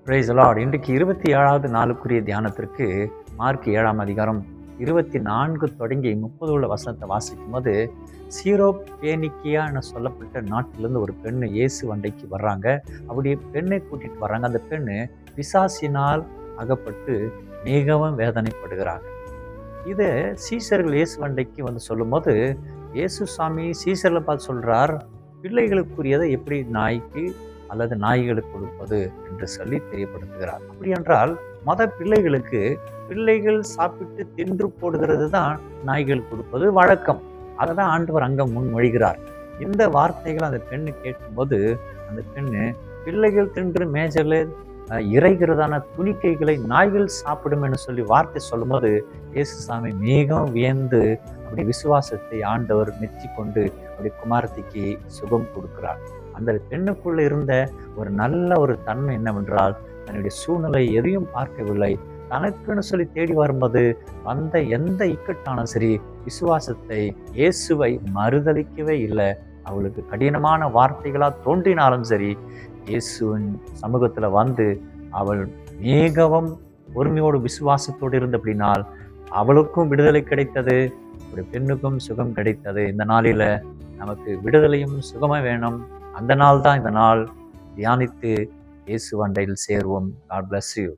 Praise the Lord. இன்றைக்கு 27வது நாளுக்குரிய தியானத்திற்கு மார்க் 7ஆம் அதிகாரம் 24 தொடங்கி 30 உள்ள வசனத்தை வாசிக்கும் போது, சீரோபேனிக்கியா என சொல்லப்பட்ட நாட்டிலிருந்து ஒரு பெண்ணு இயேசு வண்டைக்கு வர்றாங்க. அப்படியே பெண்ணை கூட்டிட்டு வர்றாங்க. அந்த பெண்ணு பிசாசினால் அகப்பட்டு மிகவும் வேதனைப்படுகிறாங்க. இதை சீசர்கள் இயேசு வண்டைக்கு வந்து சொல்லும்போது, இயேசு சாமி சீசர்களை பார்த்து சொல்றார், பிள்ளைகளுக்குரியதை எப்படி நாய்க்கு அல்லது நாய்களுக்கு கொடுப்பது என்று சொல்லி தெரியப்படுத்துகிறார். அப்படி என்றால் பிள்ளைகள் சாப்பிட்டு தின்று போடுகிறது தான் நாய்கள் கொடுப்பது வழக்கம். அதை தான் ஆண்டவர் அங்க முன்மொழிகிறார். இந்த வார்த்தைகள் அந்த பெண்ணு கேட்கும்போது, அந்த பெண்ணு பிள்ளைகள் தின்று மேஜையில் இறைகிறதான துணிக்கைகளை நாய்கள் சாப்பிடும் என்று சொல்லி வார்த்தை சொல்லும்போது, இயேசு சாமி மிகவும் வியந்து அப்படி விசுவாசத்தை ஆண்டவர் மெச்சி கொண்டு அப்படி குமாரத்திக்கு சுகம் கொடுக்கிறார். அந்த பெண்ணுக்குள்ள இருந்த ஒரு நல்ல ஒரு தன்மை என்னவென்றால், தன்னுடைய சூழ்நிலை எதையும் பார்க்கவில்லை. தனக்குன்னு சொல்லி தேடி வரும்போது வந்த எந்த இக்கட்டான சரி, விசுவாசத்தை இயேசுவை மறுதலிக்கவே இல்லை. அவளுக்கு கடினமான வார்த்தைகளா தோன்றினாலும் சரி, இயேசுவின் சமூகத்துல வந்து அவள் மிகவும் பொறுமையோடு விசுவாசத்தோடு இருந்தபடினால் அவளுக்கும் விடுதலை கிடைத்தது, ஒரு பெண்ணுக்கும் சுகம் கிடைத்தது. இந்த நாளில நமக்கு விடுதலையும் சுகமும் வேணும். அந்த நாள் தான் இந்த நாள். தியானித்து இயேசு வண்டையில் சேருவோம். God bless you.